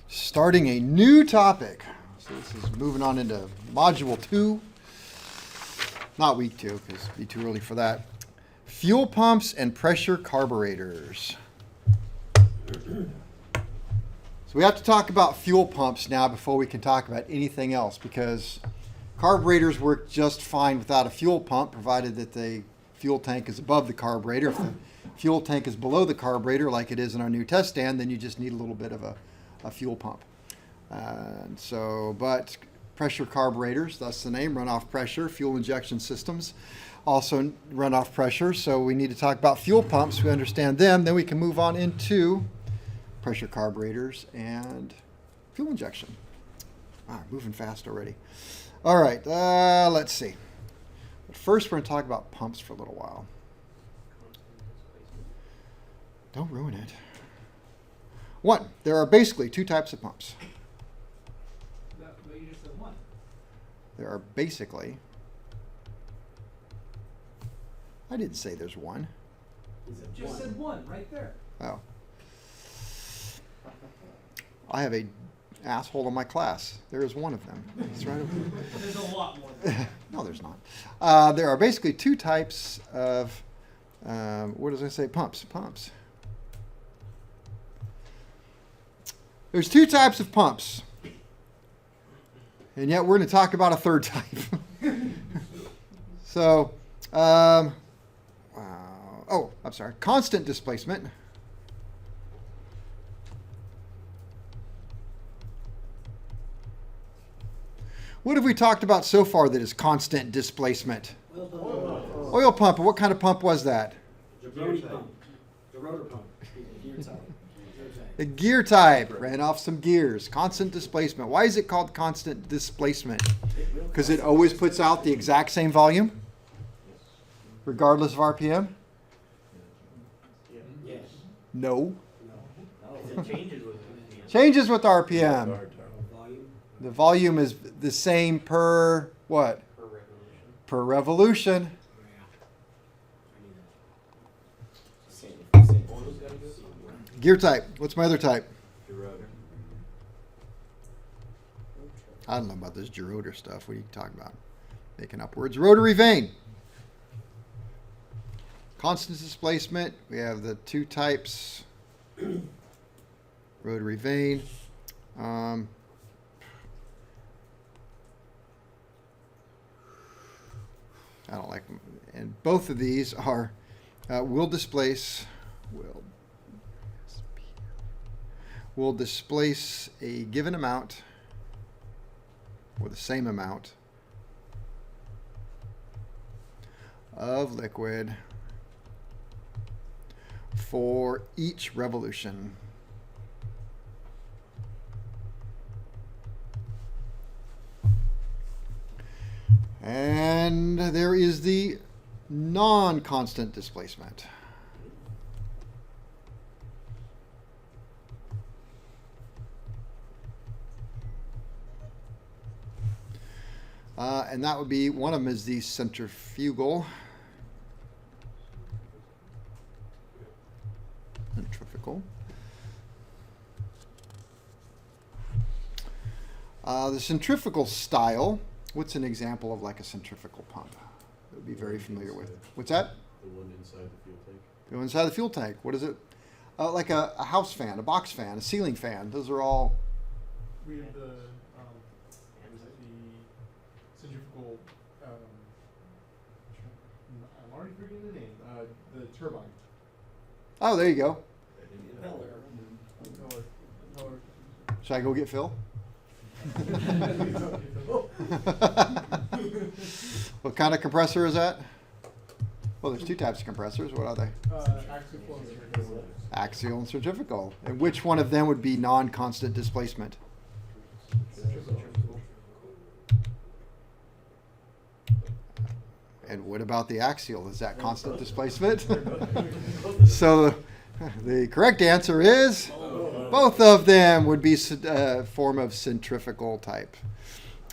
starting a new topic. So this is moving on into module 2. Not week 2, because it'd be too early for that. Fuel pumps and pressure carburetors. So we have to talk about fuel pumps now before we can talk about anything else, because carburetors work just fine without a fuel pump, provided that the fuel tank is above the carburetor. If the fuel tank is below the carburetor, like it is in our new test stand, then you just need a little bit of a fuel pump. But pressure carburetors, thus the name, runoff pressure, fuel injection systems, also runoff pressure. So we need to talk about fuel pumps. We understand them. Then we can move on into pressure carburetors and fuel injection. Moving fast already. All right, let's see. But first, we're going to talk about pumps for a little while. Don't ruin it. One, there are basically two types of pumps. You just said one. There are basically. I didn't say there's one. You just said one right there. Oh. I have a asshole in my class. There is one of them. It's right over there. There's a lot more than that. No, there's not. There are basically two types of, what does I say? Pumps. There's two types of pumps. And yet we're going to talk about a third type. So, I'm sorry. Constant displacement. What have we talked about so far that is constant displacement? Oil pump. What kind of pump was that? The rotor pump. The rotor pump. Gear type. The gear type. Ran off some gears. Constant displacement. Why is it called constant displacement? Because it always puts out the exact same volume, regardless of RPM? Yes. No. No. It changes with RPM. Changes with RPM. Volume. The volume is the same per what? Per revolution. Gear type. What's my other type? I don't know about this gerotor stuff. What are you talking about? Making up words. Rotary vane. Constant displacement. We have the two types. Rotary vane. I don't like them. And both of these are will displace a given amount or the same amount of liquid for each revolution. And there is the non-constant displacement. And that would be, one of them is the centrifugal. The centrifugal style. What's an example of like a centrifugal pump? That would be very familiar with. What's that? The one inside the fuel tank. The one inside the fuel tank. What is it? Like a house fan, a box fan, a ceiling fan. Those are all. We have the centrifugal. I'm already forgetting the name. The turbine. Oh, there you go. Impeller. Should I go get Phil? What kind of compressor is that? Well, there's two types of compressors. What are they? Axial and centrifugal. Axial and centrifugal. And which one of them would be non-constant displacement? And what about the axial? Is that constant displacement? So the correct answer is both of them would be a form of centrifugal type.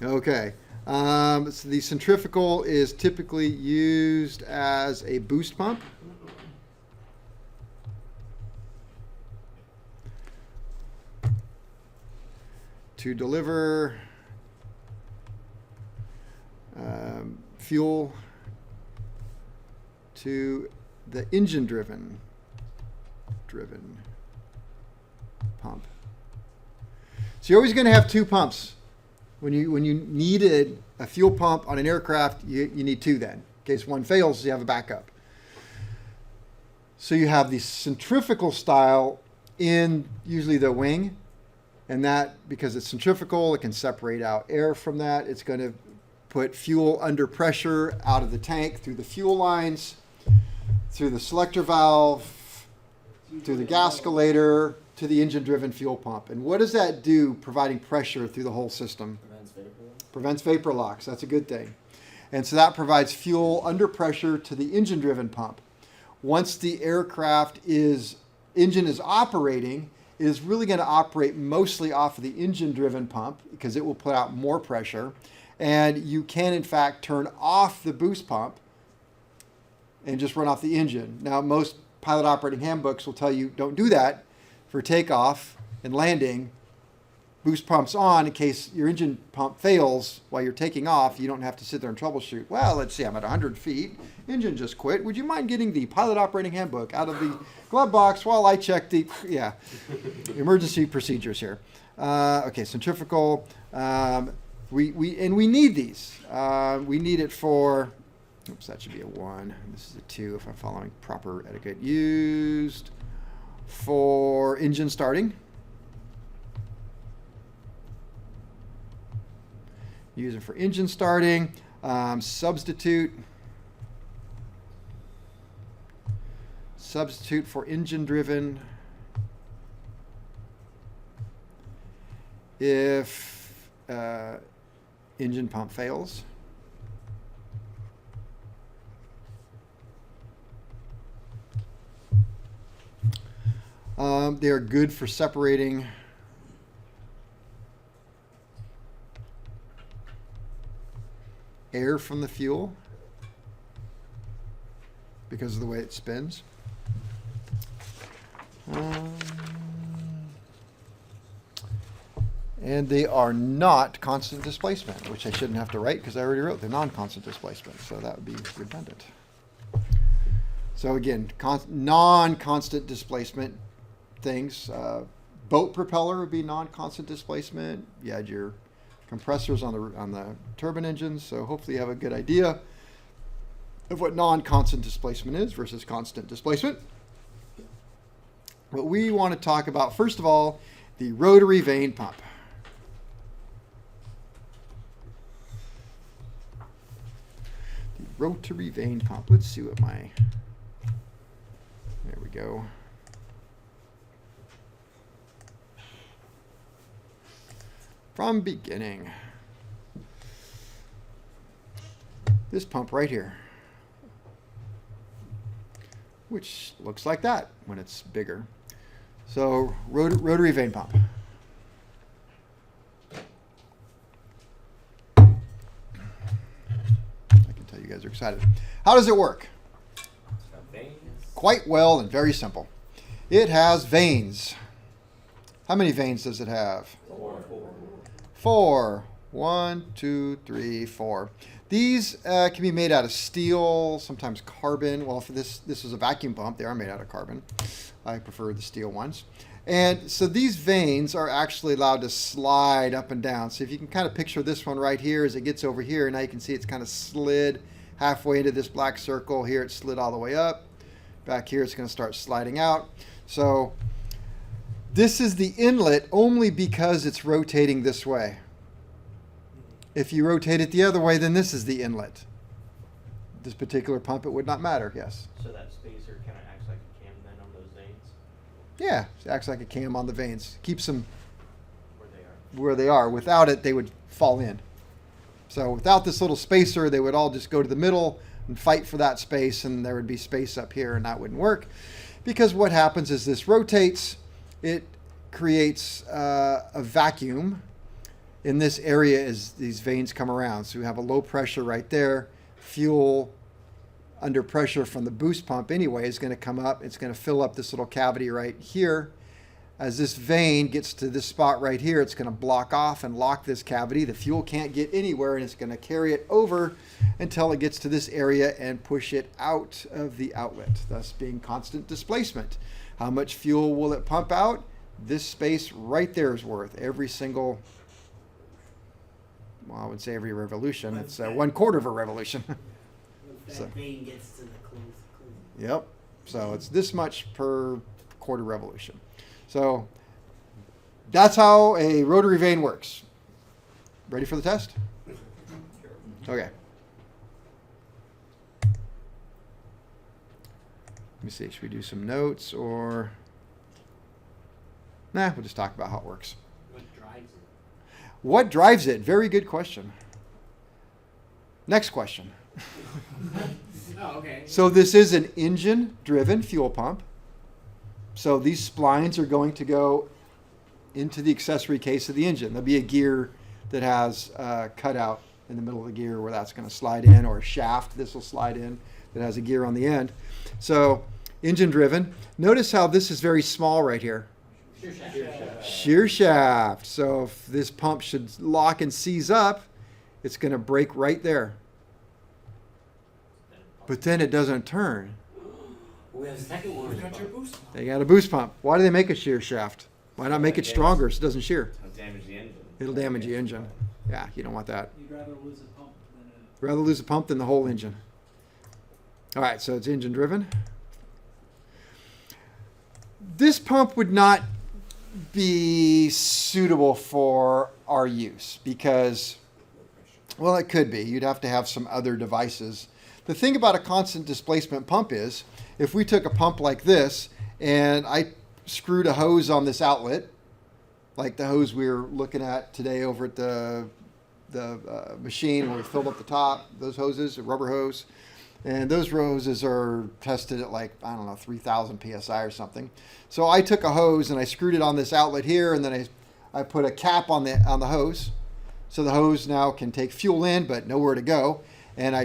Okay. So the centrifugal is typically used as a boost pump. to deliver fuel to the engine-driven pump. So you're always going to have two pumps. When you needed a fuel pump on an aircraft, you need two then. In case one fails, you have a backup. So you have the centrifugal style in usually the wing, and that, because it's centrifugal, it can separate out air from that. It's going to put fuel under pressure out of the tank through the fuel lines, through the selector valve, through the gascolator, to the engine-driven fuel pump. And what does that do, providing pressure through the whole system? Prevents vapor locks. That's a good thing. And so that provides fuel under pressure to the engine-driven pump. Once the aircraft engine is operating, it is really going to operate mostly off of the engine-driven pump because it will put out more pressure. And you can, in fact, turn off the boost pump and just run off the engine. Now, most pilot operating handbooks will tell you don't do that for takeoff and landing. Boost pumps on in case your engine pump fails while you're taking off. You don't have to sit there and troubleshoot. Well, let's see, I'm at 100 feet. Engine just quit. Would you mind getting the pilot operating handbook out of the glove box while I check the emergency procedures here? Okay, centrifugal. We need these. We need it for, oops, that should be a 1. This is a 2 if I'm following proper etiquette. Used for engine starting. Use it for engine starting. Substitute for engine driven if engine pump fails. They are good for separating air from the fuel because of the way it spins. And they are not constant displacement, which I shouldn't have to write because I already wrote they're non-constant displacement, so that would be redundant. So again, non-constant displacement things. Boat propeller would be non-constant displacement. You had your compressors on the turbine engines, so hopefully you have a good idea of what non-constant displacement is versus constant displacement. What we want to talk about, first of all, the rotary vane pump. The rotary vane pump. Let's see what there we go. From beginning. This pump right here, which looks like that when it's bigger. So rotary vane pump. I can tell you guys are excited. How does it work? Quite well and very simple. It has vanes. How many vanes does it have? 4. 1, 2, 3, 4. These can be made out of steel, sometimes carbon. Well, for this is a vacuum pump. They are made out of carbon. I prefer the steel ones. And so these vanes are actually allowed to slide up and down. So if you can kind of picture this one right here as it gets over here, now you can see it's kind of slid halfway into this black circle. Here it slid all the way up. Back here it's going to start sliding out. So this is the inlet only because it's rotating this way. If you rotate it the other way, then this is the inlet. This particular pump, it would not matter, yes. So that spacer kind of acts like a cam then on those vanes? Yeah, it acts like a cam on the vanes. Keeps them Where they are. Without it, they would fall in. So without this little spacer, they would all just go to the middle and fight for that space, and there would be space up here, and that wouldn't work. Because what happens is this rotates, it creates a vacuum in this area as these vanes come around. So we have a low pressure right there. Fuel under pressure from the boost pump anyway is going to come up. It's going to fill up this little cavity right here. as this vein gets to this spot right here, it's going to block off and lock this cavity. The fuel can't get anywhere, and it's going to carry it over until it gets to this area and push it out of the outlet, thus being constant displacement. How much fuel will it pump out? This space right there is worth every single, well, I would say every revolution. It's 1/4 of a revolution. Once So- that vein gets to the close. Yep. So it's this much per quarter revolution. So that's how a rotary vane works. Ready for the test? Okay. Let me see. Should we do some notes or? Nah, we'll just talk about how it works. What drives it? What drives it? Very good question. Next question. Oh, okay. So this is an engine-driven fuel pump. So these splines are going to go into the accessory case of the engine. There'll be a gear that has a cutout in the middle of the gear where that's going to slide in, or a shaft this will slide in that has a gear on the end. So engine-driven. Notice how this is very small right here. Shear shaft. So if this pump should lock and seize up, it's going to break right there. But then it doesn't turn. We have a second one. They got a boost pump. Why do they make a shear shaft? Why not make it stronger so it doesn't shear? It'll damage the engine. It'll damage the engine. Yeah, you don't want that. You'd rather lose a pump than Rather lose a pump than the whole engine. All right, so it's engine driven. This pump would not be suitable for our use because, well, it could be. You'd have to have some other devices. The thing about a constant displacement pump is, if we took a pump like this and I screwed a hose on this outlet, like the hose we were looking at today over at the machine where we filled up the top, those hoses, a rubber hose, and those hoses are tested at like, I don't know, 3,000 PSI or something. So I took a hose and I screwed it on this outlet here, and then I put a cap on the hose, so the hose now can take fuel in but nowhere to go. And I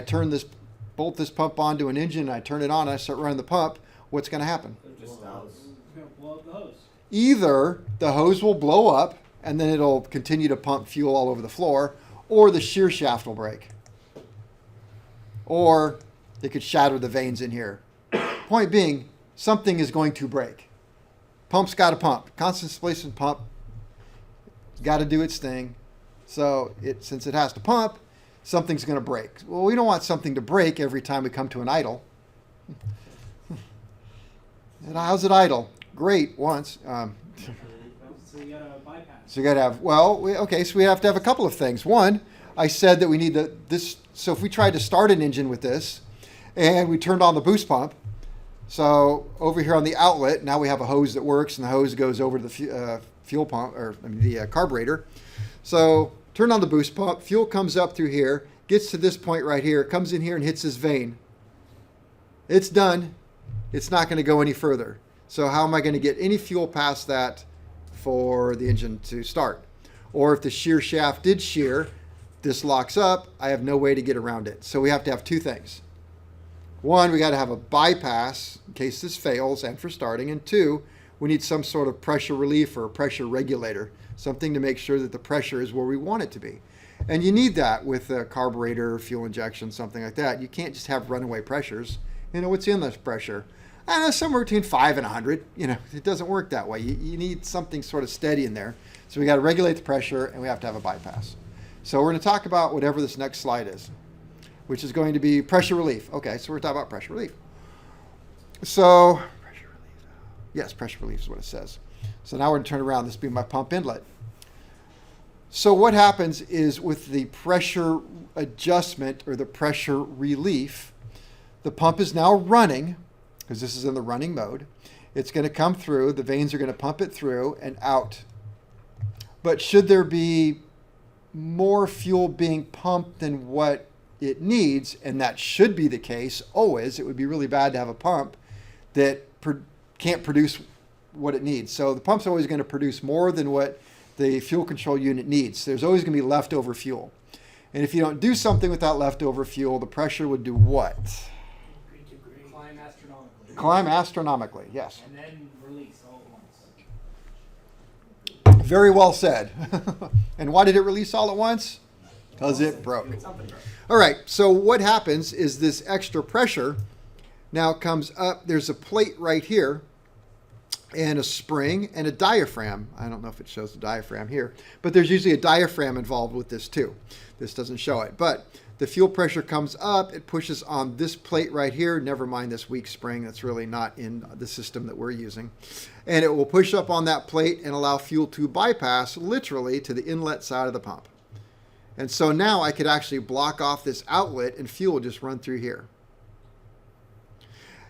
bolt this pump onto an engine, and I turn it on, and I start running the pump. What's going to happen? It just stops. it's going to blow up the hose. Either the hose will blow up and then it'll continue to pump fuel all over the floor, or the shear shaft will break. Or it could shatter the vanes in here. Point being, something is going to break. Pump's got to pump. Constant displacement pump got to do its thing. So since it has to pump, something's going to break. Well, we don't want something to break every time we come to an idle. And how's it idle? Great, once. So you got to bypass. So you got to have, so we have to have a couple of things. One, I said that we need this, so if we tried to start an engine with this and we turned on the boost pump, so over here on the outlet, now we have a hose that works, and the hose goes over to the fuel pump, or the carburetor. So turn on the boost pump, fuel comes up through here, gets to this point right here, comes in here and hits this vane. It's done. It's not going to go any further. So how am I going to get any fuel past that for the engine to start? Or if the shear shaft did shear, this locks up, I have no way to get around it. So we have to have two things. One, we got to have a bypass in case this fails and for starting. And two, we need some sort of pressure relief or a pressure regulator, something to make sure that the pressure is where we want it to be. And you need that with a carburetor, fuel injection, something like that. You can't just have runaway pressures. You know, what's in this pressure? I don't know, somewhere between 5 and 100. You know, it doesn't work that way. You need something sort of steady in there. So we got to regulate the pressure, and we have to have a bypass. So we're going to talk about whatever this next slide is, which is going to be pressure relief. Okay, so we're talking about pressure relief. So, pressure relief. Yes, pressure relief is what it says. So now we're going to turn around. This being my pump inlet. So what happens is with the pressure adjustment or the pressure relief, the pump is now running, because this is in the running mode. It's going to come through. The vanes are going to pump it through and out. But should there be more fuel being pumped than what it needs, and that should be the case always, it would be really bad to have a pump that can't produce what it needs. So the pump's always going to produce more than what the fuel control unit needs. There's always going to be leftover fuel. And if you don't do something with that leftover fuel, the pressure would do what? Climb astronomically. Climb astronomically, yes. And then release all at once. Very well said. And why did it release all at once? Because it broke. Something broke. All right, so what happens is this extra pressure now comes up. There's a plate right here and a spring and a diaphragm. I don't know if it shows the diaphragm here, but there's usually a diaphragm involved with this too. This doesn't show it, but the fuel pressure comes up, it pushes on this plate right here, never mind this weak spring, that's really not in the system that we're using. And it will push up on that plate and allow fuel to bypass literally to the inlet side of the pump. And so now I could actually block off this outlet and fuel just run through here.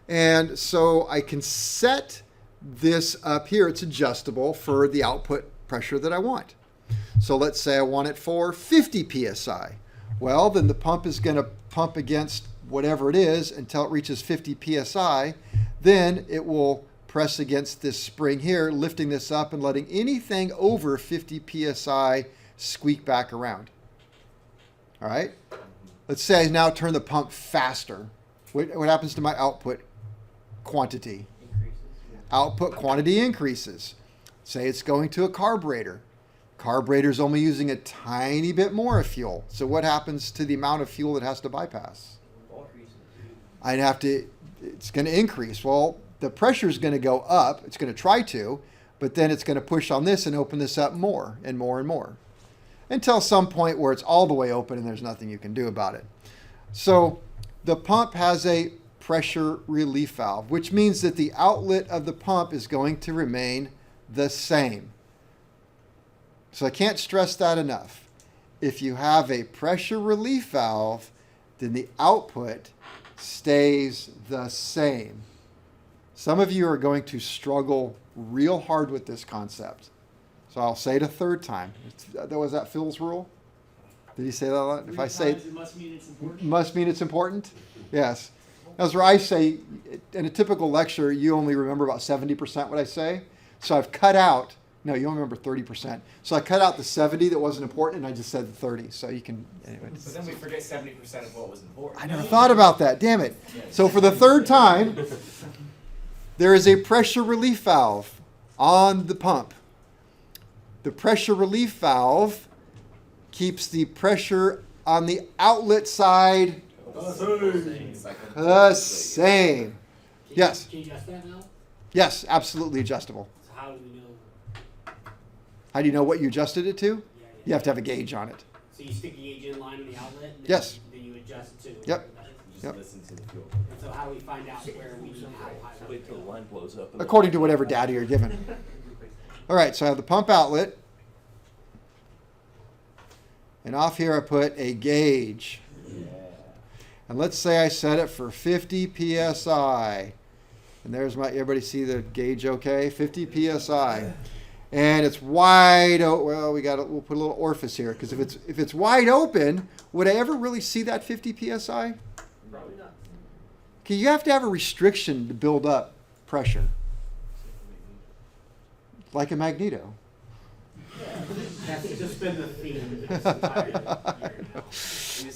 And so I can set this up here, it's adjustable for the output pressure that I want. So let's say I want it for 50 psi. Well, then the pump is going to pump against whatever it is until it reaches 50 psi. Then it will press against this spring here, lifting this up and letting anything over 50 psi squeak back around. All right? Let's say I now turn the pump faster. What happens to my output quantity? Output quantity increases. Say it's going to a carburetor. Carburetor's only using a tiny bit more of fuel. So what happens to the amount of fuel it has to bypass? It's going to increase. Well, the pressure is going to go up. It's going to try to, but then it's going to push on this and open this up more and more and more until some point where it's all the way open and there's nothing you can do about it. So the pump has a pressure relief valve, which means that the outlet of the pump is going to remain the same. So I can't stress that enough. If you have a pressure relief valve, then the output stays the same. Some of you are going to struggle real hard with this concept. So I'll say it a third time. Was that Phil's rule? Did he say that a lot? If I say it must mean it's important. Must mean it's important? Yes. That's where I say, in a typical lecture, you only remember about 70% what I say. So I've cut out, no, you only remember 30%. So I cut out the 70 that wasn't important, and I just said the 30. So you can, anyway. But then we forget 70% of what was important. I never thought about that, damn it. So for the third time, there is a pressure relief valve on the pump. The pressure relief valve keeps the pressure on the outlet side the same. Yes. Can you adjust that now? Yes, absolutely adjustable. So how do we know? How do you know what you adjusted it to? Yeah. You have to have a gauge on it. So you stick a gauge in line on the outlet? And Yes. Then you adjust to. Yep. Just Yep. listen to the fuel. And so how do we find out where we need how high? Wait till the line blows up. According to whatever data you're given. All right, so I have the pump outlet. And off here I put a gauge. And let's say I set it for 50 psi. And there's my, everybody see the gauge okay? 50 psi. And it's wide open. Well, we'll put a little orifice here, because if it's wide open, would I ever really see that 50 psi? Probably not. Okay, you have to have a restriction to build up pressure. Like a magneto. That's just been the theme this entire year.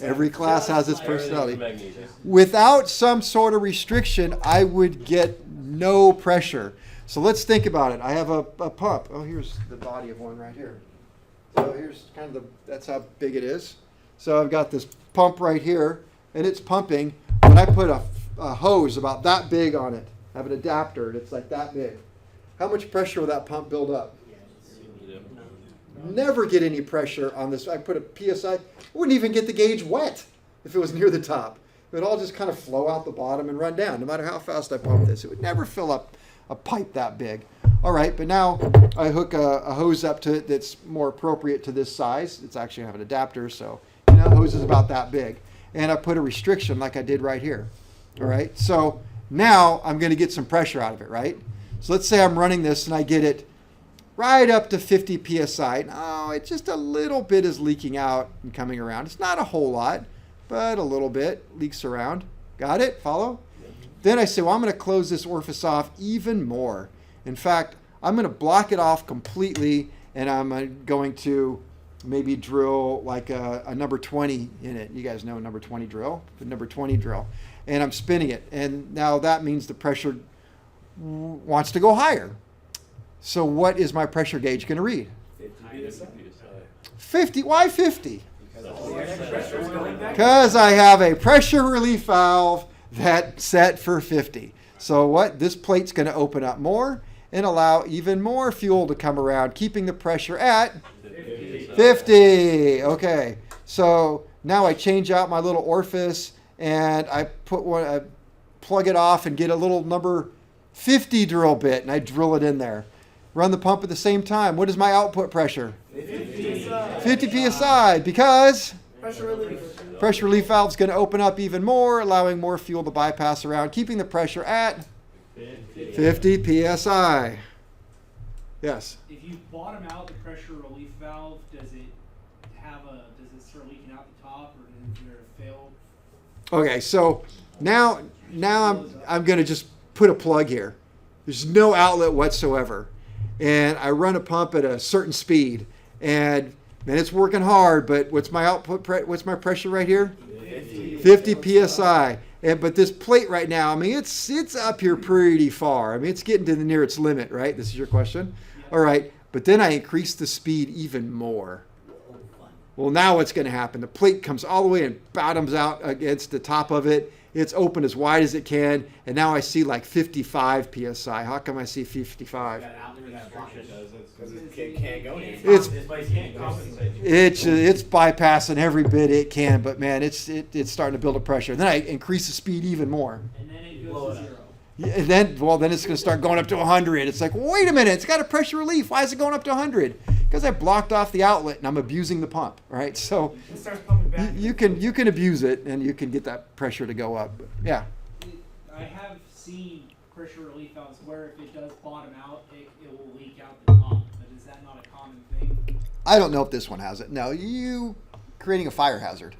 Every class has its personality. Magnesium. Without some sort of restriction, I would get no pressure. So let's think about it. I have a pump. Oh, here's the body of one right here. So here's kind of that's how big it is. So I've got this pump right here, and it's pumping. When I put a hose about that big on it, I have an adapter, and it's like that big. How much pressure will that pump build up? Never get any pressure on this. I put a PSI, wouldn't even get the gauge wet if it was near the top. It would all just kind of flow out the bottom and run down. No matter how fast I pump this, it would never fill up a pipe that big. All right, but now I hook a hose up to it that's more appropriate to this size. It's actually I have an adapter, so hose is about that big. And I put a restriction like I did right here. All right, so now I'm going to get some pressure out of it, right? So let's say I'm running this and I get it right up to 50 psi. No, it's just a little bit is leaking out and coming around. It's not a whole lot, but a little bit leaks around. Got it? Follow? Then I say, well, I'm going to close this orifice off even more. In fact, I'm going to block it off completely, and I'm going to maybe drill like a number 20 in it. You guys know a number 20 drill, the number 20 drill. And I'm spinning it, and now that means the pressure wants to go higher. So what is my pressure gauge going to read? 50. Why 50? Pressure is going back. Because I have a pressure relief valve that's set for 50. So what? This plate's going to open up more and allow even more fuel to come around, keeping the pressure at 50. Okay. So now I change out my little orifice and I plug it off and get a little number 50 drill bit and I drill it in there. Run the pump at the same time. What is my output pressure? 50 psi, because pressure relief valve is going to open up even more, allowing more fuel to bypass around, keeping the pressure at 50 psi. Yes. If you bottom out the pressure relief valve, does it start leaking out the top, or is there a fail? Okay, so now I'm going to just put a plug here. There's no outlet whatsoever, and I run a pump at a certain speed, and man, it's working hard. But what's my output? What's my pressure right here? 50 psi. But this plate right now, I mean, it's up here pretty far. I mean, it's getting to the near its limit, right? This is your question? All right. But then I increase the speed even more. Well, now what's going to happen? The plate comes all the way and bottoms out against the top of it. It's open as wide as it can. And now I see like 55 psi. How come I see 55? Because it can't go anywhere. It's bypassing every bit it can, but man, it's starting to build a pressure. And then I increase the speed even more. And then it goes to 0. Yeah, and then it's going to start going up to 100. It's like, wait a minute, it's got a pressure relief. Why is it going up to 100? Because I blocked off the outlet and I'm abusing the pump, right? So It starts pumping back. you can abuse it and you can get that pressure to go up. But yeah. I have seen pressure relief valves where if it does bottom out, it will leak out the top. But is that not a common thing? I don't know if this one has it. No, you creating a fire hazard.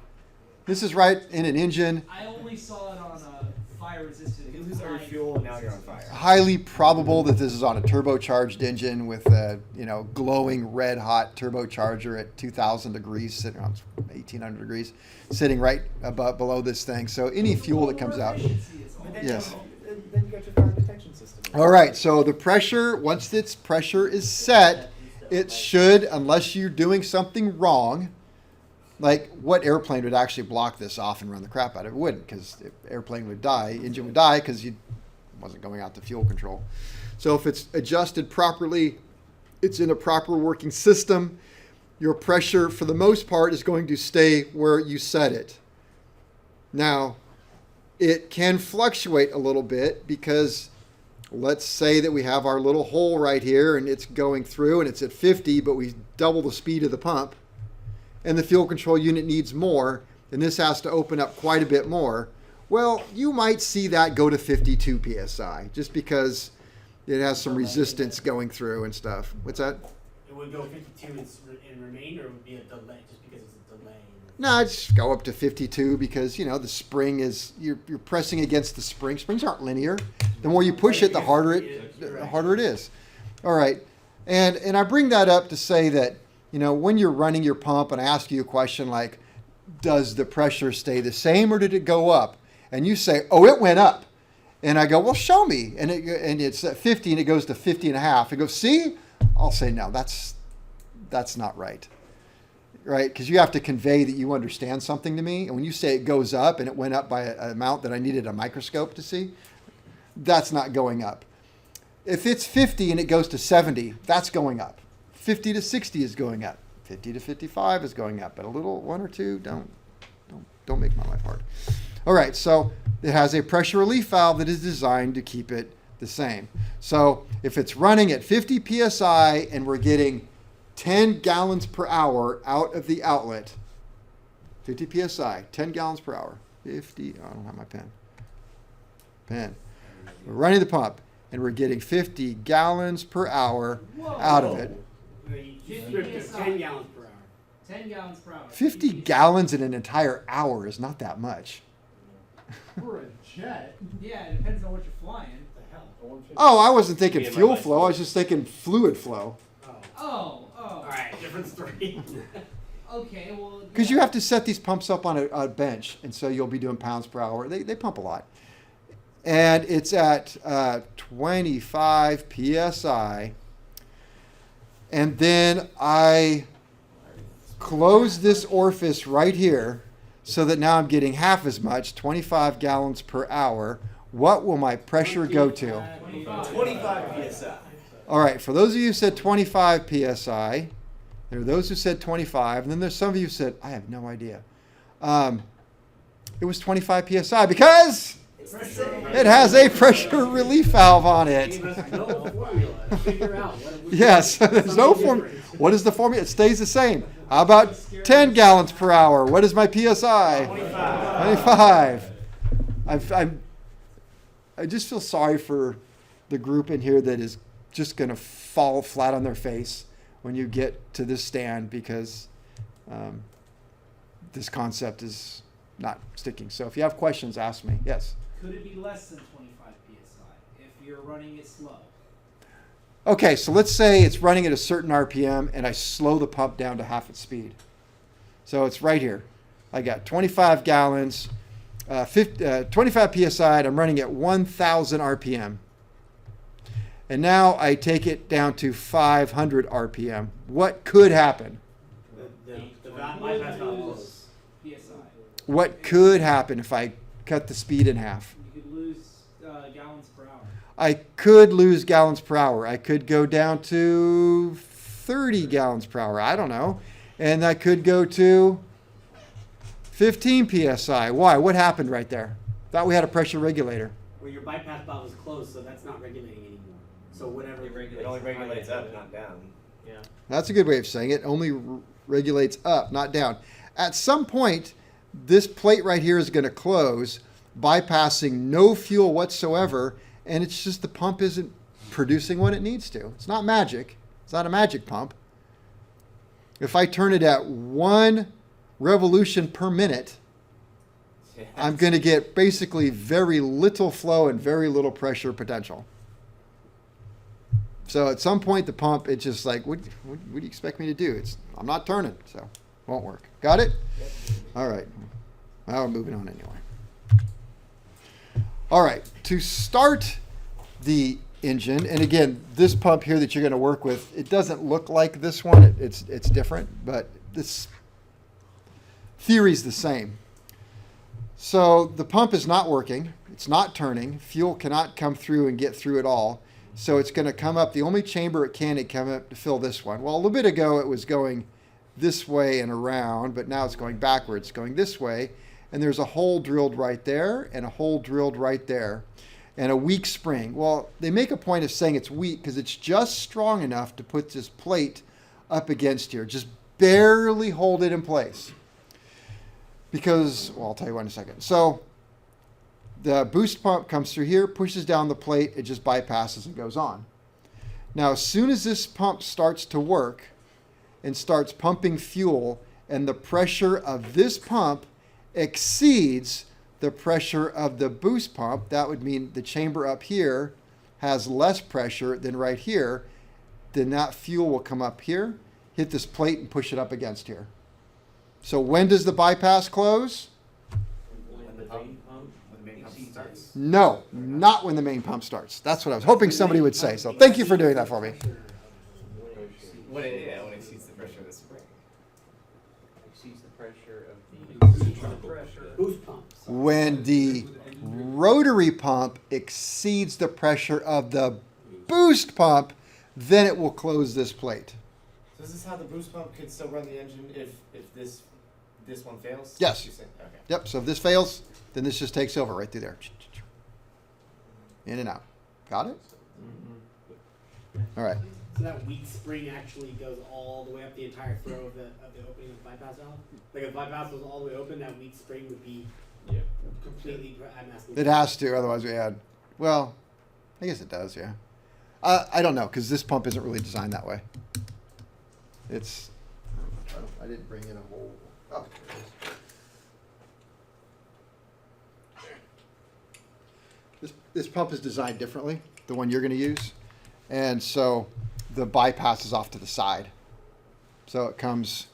This is right in an engine. I only saw it on a fire-resistant. You lose all your fuel and now you're on fire. Highly probable that this is on a turbocharged engine with a glowing red hot turbocharger at 2,000 degrees, sitting around 1,800 degrees, sitting right below this thing. So any fuel that comes out. Yes. Then you got your fire detection system. All right. So the pressure, once its pressure is set, it should, unless you're doing something wrong. Like, what airplane would actually block this off and run the crap out of it? It wouldn't, because the airplane would die, engine would die, because it wasn't going out to fuel control. So if it's adjusted properly, it's in a proper working system, your pressure, for the most part, is going to stay where you set it. Now, it can fluctuate a little bit, because let's say that we have our little hole right here, and it's going through, and it's at 50, but we double the speed of the pump. And the fuel control unit needs more, and this has to open up quite a bit more. Well, you might see that go to 52 psi, just because it has some resistance going through and stuff. What's that? It would go 52 and remain, or it would be a delay, just because it's a delay? No, just go up to 52 because, the spring is, you're pressing against the spring. Springs aren't linear. The more you push it, the harder it is. All right. And I bring that up to say that, when you're running your pump and I ask you a question like, does the pressure stay the same or did it go up? And you say, oh, it went up. And I go, well, show me. And it's at 50 and it goes to 50 and a half. It goes, see? I'll say, no, that's not right. Right? Because you have to convey that you understand something to me. And when you say it goes up and it went up by an amount that I needed a microscope to see, that's not going up. If it's 50 and it goes to 70, that's going up. 50 to 60 is going up. 50 to 55 is going up. But a little one or two, don't make my life hard. All right, so it has a pressure relief valve that is designed to keep it the same. So if it's running at 50 psi and we're getting 10 gallons per hour out of the outlet, 50 psi, 10 gallons per hour, 50, I don't have my pen. We're running the pump and we're getting 50 gallons per hour out of it. 10 gallons per hour. 10 gallons per hour. 50 gallons in an entire hour is not that much. For a jet. Yeah, it depends on what you're flying. What the hell? Oh, I wasn't thinking Me and my fuel license. flow. I was just thinking fluid flow. Oh. All right, different story. Okay, well. Because you have to set these pumps up on a bench, and so you'll be doing pounds per hour. They pump a lot. And it's at 25 psi. And then I close this orifice right here so that now I'm getting half as much, 25 gallons per hour. What will my pressure go to? 25 psi. All right, for those of you who said 25 psi, there are those who said 25, and then there's some of you who said, I have no idea. It was 25 psi because it has a pressure relief valve on it. Gave us no formula to figure out what it would be. Yes, there's no formula. What is the formula? It stays the same. How about 10 gallons per hour? What is my psi? 25. I just feel sorry for the group in here that is just going to fall flat on their face when you get to this stand because this concept is not sticking. So if you have questions, ask me. Yes. Could it be less than 25 psi if you're running it slow? Okay, so let's say it's running at a certain RPM and I slow the pump down to half its speed. So it's right here. I got 25 gallons, 25 psi, and I'm running at 1,000 RPM. And now I take it down to 500 RPM. What could happen? The bypass valve closes. PSI. What could happen if I cut the speed in half? You could lose gallons per hour. I could lose gallons per hour. I could go down to 30 gallons per hour. I don't know. And I could go to 15 psi. Why? What happened right there? Thought we had a pressure regulator. Well, your bypass valve is closed, so that's not regulating anymore. So whatever. It only regulates up, not down. Yeah. That's a good way of saying it. Only regulates up, not down. At some point, this plate right here is going to close, bypassing no fuel whatsoever, and it's just the pump isn't producing what it needs to. It's not magic. It's not a magic pump. If I turn it at 1 revolution per minute, I'm going to get basically very little flow and very little pressure potential. So at some point, the pump, it's just like, what do you expect me to do? I'm not turning, so it won't work. Got it? Yep. All right. Now we're moving on anyway. All right. To start the engine, and again, this pump here that you're going to work with, it doesn't look like this one. It's different, but this theory's the same. So the pump is not working. It's not turning. Fuel cannot come through and get through at all. So it's going to come up. The only chamber it can come up to fill this one. Well, a little bit ago it was going this way and around, but now it's going backwards, going this way. And there's a hole drilled right there and a hole drilled right there and a weak spring. Well, they make a point of saying it's weak because it's just strong enough to put this plate up against here. Just barely hold it in place. Because, well, I'll tell you why in a second. So the boost pump comes through here, pushes down the plate, it just bypasses and goes on. Now, as soon as this pump starts to work and starts pumping fuel, and the pressure of this pump exceeds the pressure of the boost pump, that would mean the chamber up here has less pressure than right here, then that fuel will come up here, hit this plate, and push it up against here. So when does the bypass close? When the main pump Starts. No, not when the main pump starts. That's what I was hoping somebody would say. So thank you for doing that for me. When it exceeds the pressure of the spring. Exceeds the pressure of the boost pump. When the rotary pump exceeds the pressure of the boost pump, then it will close this plate. So is this how the boost pump could still run the engine if this one fails? Yes. You're saying? Okay. Yep, so if this fails, then this just takes over right through there. In and out. Got it? All right. So that weak spring actually goes all the way up the entire throw of the opening of the bypass valve? Like if the bypass was all the way open, that weak spring would be completely, I'm asking. It has to, otherwise we had, well, I guess it does, yeah. I don't know, because this pump isn't really designed that way. It's, I didn't bring in a whole, oh, there it is. This pump is designed differently, the one you're going to use. And so the bypass is off to the side. So it comes,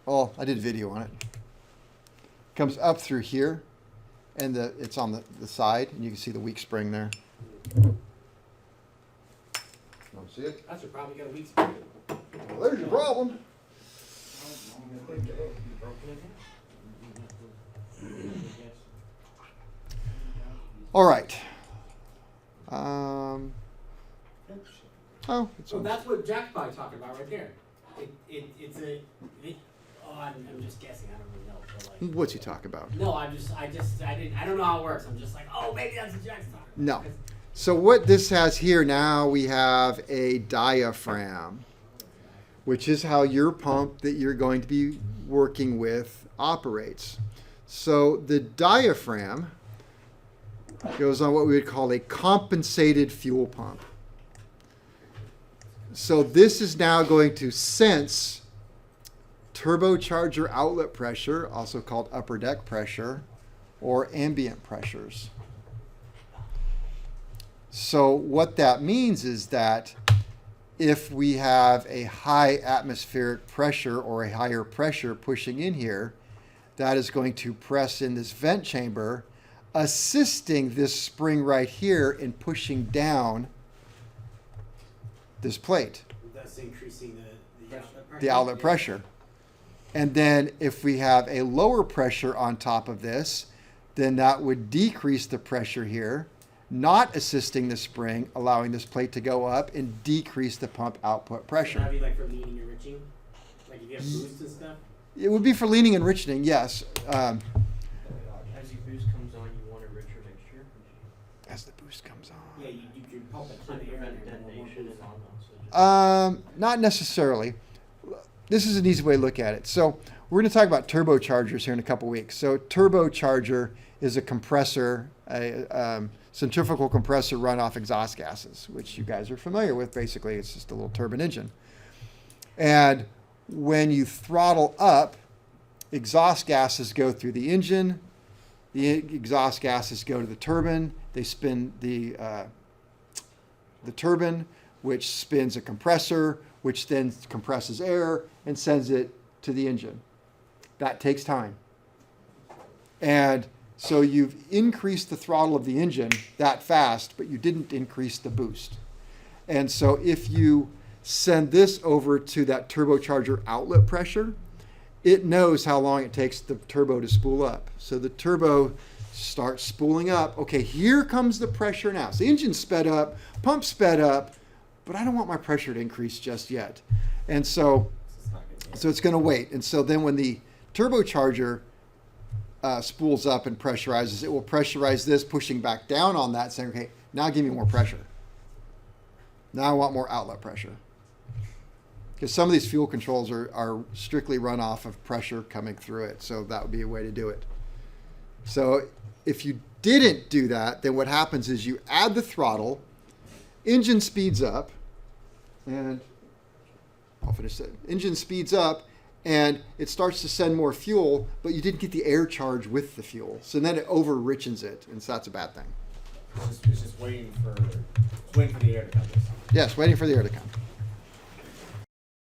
well, I did a video on it. Comes up through here, and it's on the side, and you can see the weak spring there. See it? That's probably got a weak spring. Well, there's your problem. All right. Oh, it's So on. that's what Jack's probably talking about right there. It's a. I'm just guessing. I don't really know. But like, What's he talking about? no, I don't know how it works. I'm just like, oh, maybe that's what Jack's talking about. No. So what this has here now, we have a diaphragm, which is how your pump that you're going to be working with operates. So the diaphragm goes on what we would call a compensated fuel pump. So this is now going to sense turbocharger outlet pressure, also called upper deck pressure, or ambient pressures. So what that means is that if we have a high atmospheric pressure or a higher pressure pushing in here, that is going to press in this vent chamber, assisting this spring right here in pushing down this plate, That's increasing the outlet pressure. the outlet pressure. And then if we have a lower pressure on top of this, then that would decrease the pressure here, not assisting the spring, allowing this plate to go up and decrease the pump output Would pressure. that be like for leaning and enriching? Like if you have boost and stuff? It would be for leaning and richening, yes. As your boost comes on, you want a richer mixture As the boost comes on. Yeah, you can pump a to ton of air in prevent there. but more detonation boost. and all that. So just Not necessarily. This is an easy way to look at it. So we're going to talk about turbochargers here in a couple weeks. So turbocharger is a compressor, a centrifugal compressor run off exhaust gases, which you guys are familiar with. Basically, it's just a little turbine engine. And when you throttle up, exhaust gases go through the engine. The exhaust gases go to the turbine. They spin the turbine, which spins a compressor, which then compresses air and sends it to the engine. That takes time. And so you've increased the throttle of the engine that fast, but you didn't increase the boost. And so if you send this over to that turbocharger outlet pressure, it knows how long it takes the turbo to spool up. So the turbo starts spooling up. Okay, here comes the pressure now. So the engine's sped up, pump sped up, but I don't want my pressure to increase just yet. And so it's going to wait. And so then when the turbocharger spools up and pressurizes, it will pressurize this, pushing back down on that, saying, okay, now give me more pressure. Now I want more outlet pressure. Because some of these fuel controls are strictly run off of pressure coming through it. So that would be a way to do it. So if you didn't do that, then what happens is you add the throttle, engine speeds up, and I'll finish that. Engine speeds up, and it starts to send more fuel, but you didn't get the air charge with the fuel. So then it over-richens it, and so that's a bad thing. It's just waiting for the air to come. Yes, waiting for the air to come.